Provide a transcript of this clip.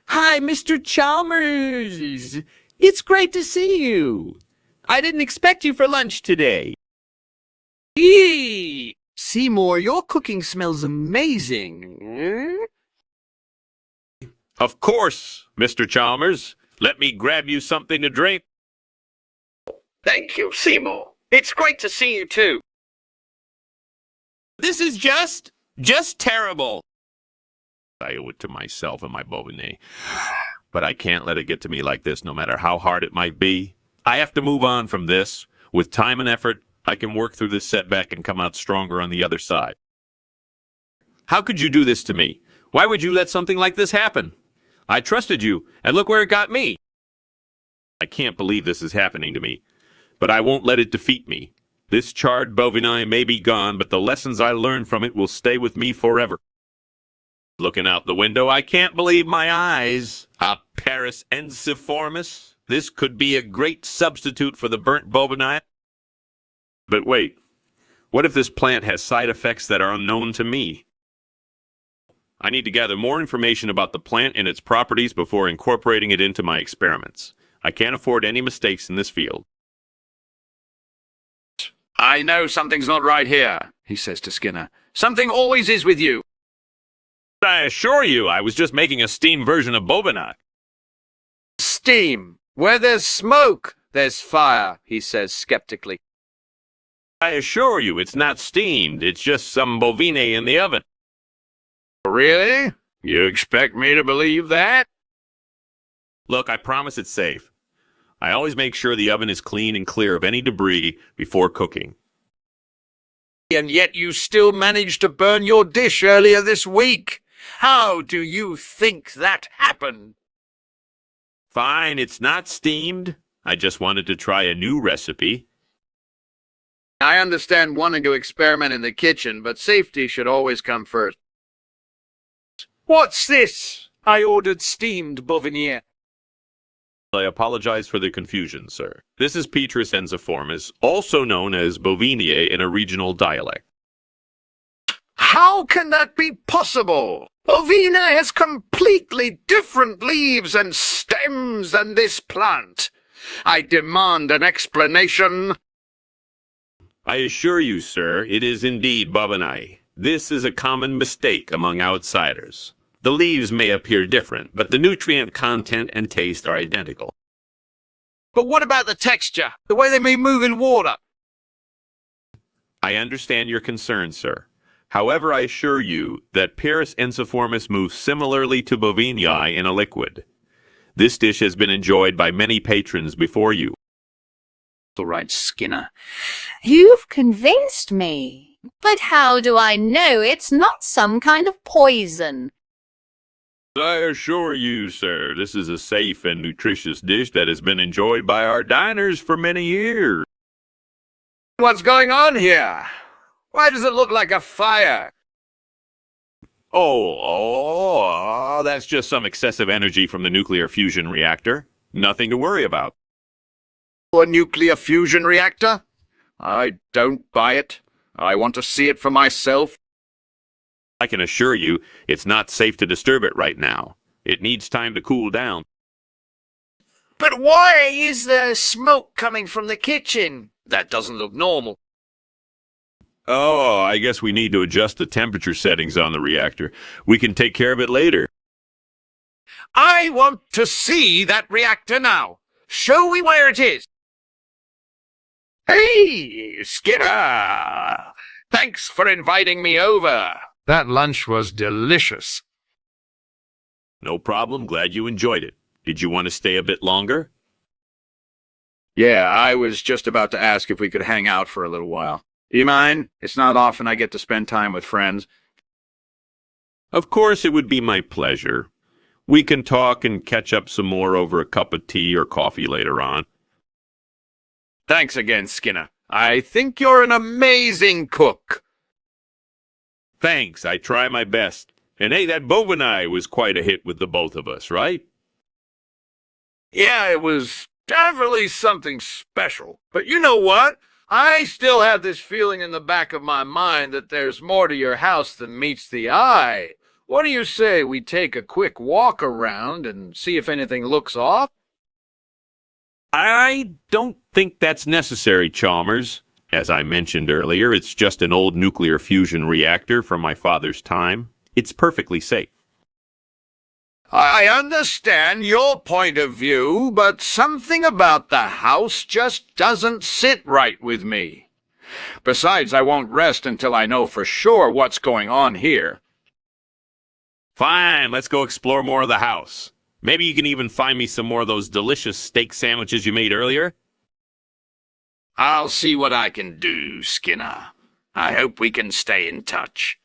Hi, Mr. Chalmers. It's great to see you. I didn't expect you for lunch today. Eee! Seymour, your cooking smells amazing. Of course, Mr. Chalmers. Let me grab you something to drink. Thank you, Seymour. It's great to see you too. This is just terrible. I owe it to myself and my Bovine. But I can't let it get to me like this, no matter how hard it might be. I have to move on from this. With time and effort, I can work through this setback and come out stronger on the other side. How could you do this to me? Why would you let something like this happen? I trusted you, and look where it got me. I can't believe this is happening to me, but I won't let it defeat me. This charred bovine may be gone, but the lessons I learned from it will stay with me forever. Looking out the window, I can't believe my eyes. A Paris ensiformis? This could be a great substitute for the burnt bovine. But wait, what if this plant has side effects that are unknown to me? I need to gather more information about the plant and its properties before incorporating it into my experiments. I can't afford any mistakes in this field. I know something's not right here, he says to Skinner. Something always is with you. I assure you, I was just making a steam version of bovine. Steam. Where there's smoke, there's fire, he says skeptically. I assure you, it's not steamed. It's just some bovine in the oven. Really? You expect me to believe that? Look, I promise it's safe. I always make sure the oven is clean and clear of any debris before cooking. And yet you still managed to burn your dish earlier this week. How do you think that happened? Fine, it's not steamed. I just wanted to try a new recipe. I understand wanting to experiment in the kitchen, but safety should always come first. What's this? I ordered steamed boviniere. I apologize for the confusion, sir. This is Petrus ensiformis, also known as bovinier in a regional dialect. How can that be possible? Bovina has completely different leaves and stems than this plant. I demand an explanation. I assure you, sir, it is indeed bovini. This is a common mistake among outsiders. The leaves may appear different, but the nutrient content and taste are identical. But what about the texture? The way they may move in water? I understand your concern, sir. However, I assure you that Paris ensiformis moves similarly to bovinii in a liquid. This dish has been enjoyed by many patrons before you. All right, Skinner. You've convinced me. But how do I know it's not some kind of poison? I assure you, sir, this is a safe and nutritious dish that has been enjoyed by our diners for many years. What's going on here? Why does it look like a fire? Oh, that's just some excessive energy from the nuclear fusion reactor. Nothing to worry about. A nuclear fusion reactor? I don't buy it. I want to see it for myself. I can assure you, it's not safe to disturb it right now. It needs time to cool down. But why is there smoke coming from the kitchen? That doesn't look normal. Oh, I guess we need to adjust the temperature settings on the reactor. We can take care of it later. I want to see that reactor now. Show me where it is. Hey, Skinner! Thanks for inviting me over. That lunch was delicious. No problem. Glad you enjoyed it. Did you want to stay a bit longer? Yeah, I was just about to ask if we could hang out for a little while. You mind? It's not often I get to spend time with friends. Of course, it would be my pleasure. We can talk and catch up some more over a cup of tea or coffee later on. Thanks again, Skinner. I think you're an amazing cook. Thanks, I try my best. And hey, that bovini was quite a hit with the both of us, right? Yeah, it was definitely something special. But you know what? I still have this feeling in the back of my mind that there's more to your house than meets the eye. What do you say we take a quick walk around and see if anything looks off? I don't think that's necessary, Chalmers. As I mentioned earlier, it's just an old nuclear fusion reactor from my father's time. It's perfectly safe. I understand your point of view, but something about the house just doesn't sit right with me. Besides, I won't rest until I know for sure what's going on here. Fine, let's go explore more of the house. Maybe you can even find me some more of those delicious steak sandwiches you made earlier. I'll see what I can do, Skinner. I hope we can stay in touch.